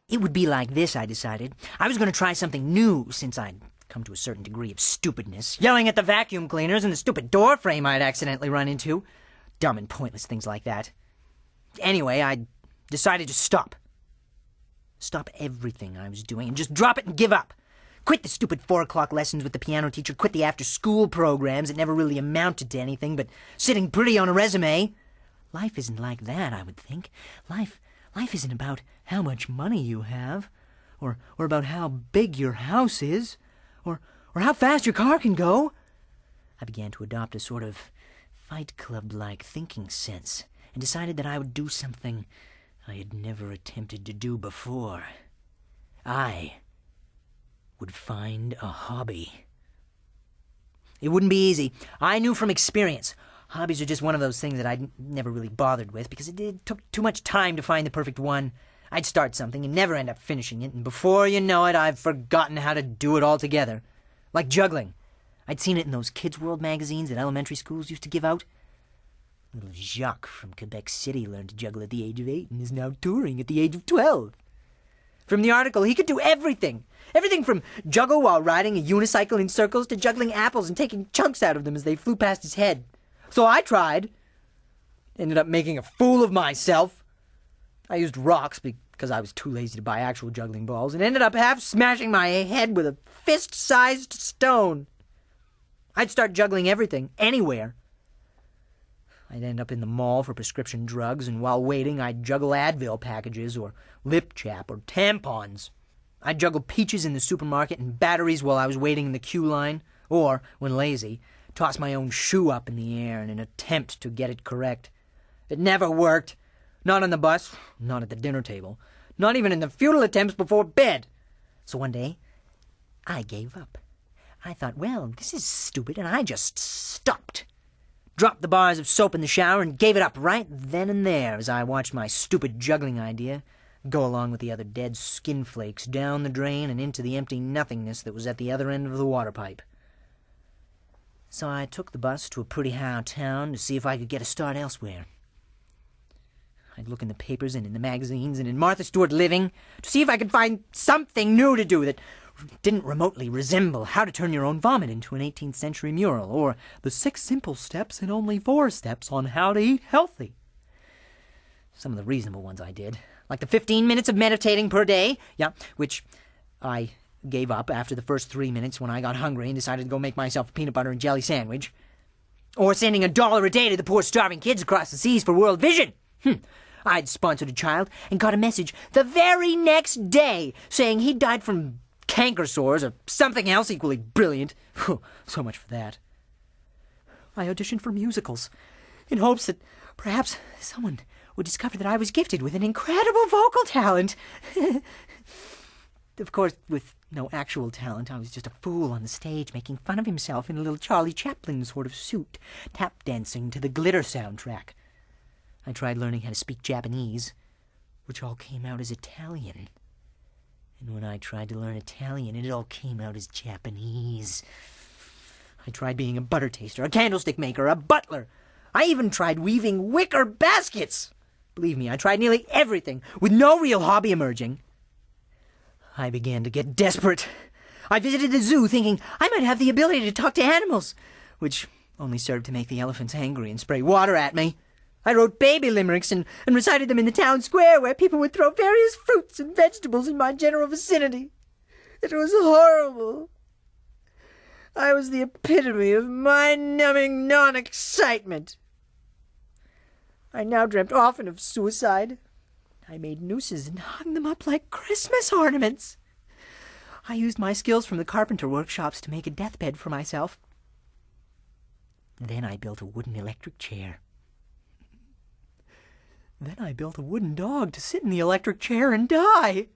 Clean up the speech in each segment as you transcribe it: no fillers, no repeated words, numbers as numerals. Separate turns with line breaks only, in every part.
It would be like this, I decided. I was going to try something new, since I'd come to a certain degree of stupidness. Yelling at the vacuum cleaners and the stupid door frame I'd accidentally run into. Dumb and pointless things like that. Anyway, I decided to stop. Stop everything I was doing and just drop it and give up. Quit the stupid 4 o'clock lessons with the piano teacher. Quit the after-school programs that never really amounted to anything but sitting pretty on a resume. Life isn't like that, I would think. Life isn't about how much money you have, or about how big your house is, or how fast your car can go. I began to adopt a sort of Fight Club-like thinking sense, and decided that I would do something I had never attempted to do before. I would find a hobby. It wouldn't be easy. I knew from experience. Hobbies are just one of those things that I'd never really bothered with, because it took too much time to find the perfect one. I'd start something and never end up finishing it, and before you know it, I've forgotten how to do it altogether. Like juggling. I'd seen it in those Kids World magazines that elementary schools used to give out. Little Jacques from Quebec City learned to juggle at the age of 8 and is now touring at the age of 12. From the article, he could do everything. Everything from juggle while riding a unicycle in circles to juggling apples and taking chunks out of them as they flew past his head. So I tried. Ended up making a fool of myself. I used rocks because I was too lazy to buy actual juggling balls, and ended up half smashing my head with a fist-sized stone. I'd start juggling everything, anywhere. I'd end up in the mall for prescription drugs, and while waiting, I'd juggle Advil packages, or lip chap, or tampons. I'd juggle peaches in the supermarket and batteries while I was waiting in the queue line, or, when lazy, toss my own shoe up in the air in an attempt to get it correct. It never worked. Not on the bus, not at the dinner table, not even in the futile attempts before bed. So one day, I gave up. I thought, well, this is stupid, and I just stopped. Dropped the bars of soap in the shower and gave it up right then and there as I watched my stupid juggling idea go along with the other dead skin flakes down the drain and into the empty nothingness that was at the other end of the water pipe. So I took the bus to a pretty high town to see if I could get a start elsewhere. I'd look in the papers and in the magazines and in Martha Stewart Living to see if I could find something new to do that didn't remotely resemble How to Turn Your Own Vomit into an 18th Century Mural, or The 6 Simple Steps and Only 4 Steps on How to Eat Healthy. Some of the reasonable ones I did, like the 15 minutes of meditating per day, which I gave up after the first 3 minutes when I got hungry and decided to go make myself a peanut butter and jelly sandwich. Or sending $1 a day to the poor starving kids across the seas for World Vision. I'd sponsored a child and got a message the very next day saying he'd died from canker sores or something else equally brilliant. So much for that. I auditioned for musicals in hopes that perhaps someone would discover that I was gifted with an incredible vocal talent. Of course, with no actual talent, I was just a fool on the stage making fun of himself in a little Charlie Chaplin sort of suit, tap dancing to the Glitter soundtrack. I tried learning how to speak Japanese, which all came out as Italian. And when I tried to learn Italian, it all came out as Japanese. I tried being a butter taster, a candlestick maker, a butler. I even tried weaving wicker baskets. Believe me, I tried nearly everything, with no real hobby emerging. I began to get desperate. I visited the zoo thinking I might have the ability to talk to animals, which only served to make the elephants angry and spray water at me. I wrote baby limericks and recited them in the town square where people would throw various fruits and vegetables in my general vicinity. It was horrible. I was the epitome of mind-numbing non-excitement. I now dreamt often of suicide. I made nooses and hung them up like Christmas ornaments. I used my skills from the carpenter workshops to make a deathbed for myself. Then I built a wooden electric chair. Then I built a wooden dog to sit in the electric chair and die.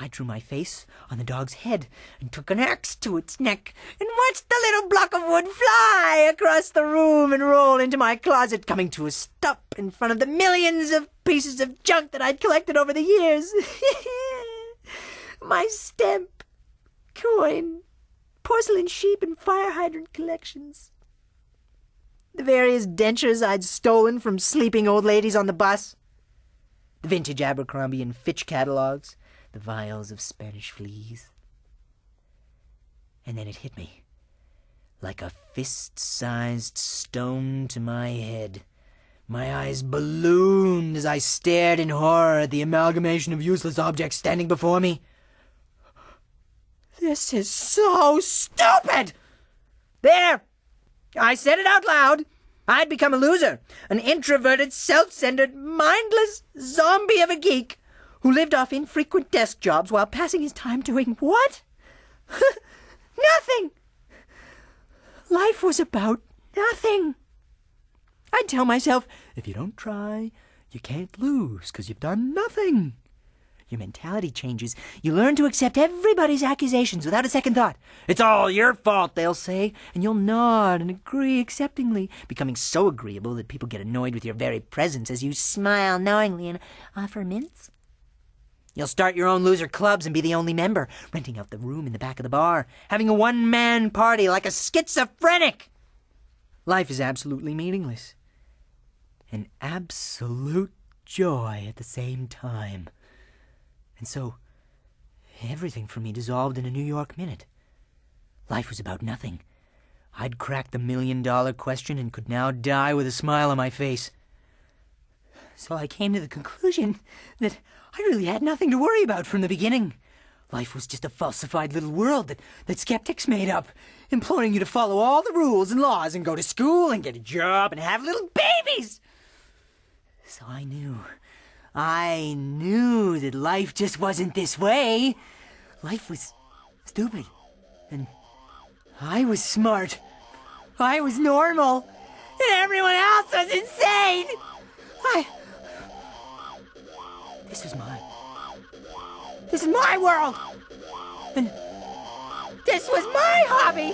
I drew my face on the dog's head and took an axe to its neck and watched the little block of wood fly across the room and roll into my closet, coming to a stop in front of the millions of pieces of junk that I'd collected over the years. My stamp, coin, porcelain sheep, and fire hydrant collections. The various dentures I'd stolen from sleeping old ladies on the bus. The vintage Abercrombie and Fitch catalogs. The vials of Spanish fleas. And then it hit me. Like a fist-sized stone to my head. My eyes ballooned as I stared in horror at the amalgamation of useless objects standing before me. This is so stupid! There! I said it out loud. I'd become a loser. An introverted, self-centered, mindless zombie of a geek who lived off infrequent desk jobs while passing his time doing what? Nothing! Life was about nothing. I'd tell myself, if you don't try, you can't lose, 'cause you've done nothing. Your mentality changes. You learn to accept everybody's accusations without a second thought. It's all your fault, they'll say, and you'll nod and agree acceptingly, becoming so agreeable that people get annoyed with your very presence as you smile knowingly and offer mints. You'll start your own loser clubs and be the only member, renting out the room in the back of the bar, having a one-man party like a schizophrenic. Life is absolutely meaningless. An absolute joy at the same time. And so, everything for me dissolved in a New York minute. Life was about nothing. I'd cracked the $1,000,000 question and could now die with a smile on my face. So I came to the conclusion that I really had nothing to worry about from the beginning. Life was just a falsified little world that skeptics made up, imploring you to follow all the rules and laws and go to school and get a job and have little babies. So I knew that life just wasn't this way. Life was stupid. And I was smart. I was normal. And everyone else was insane. This is my world. And this was my hobby.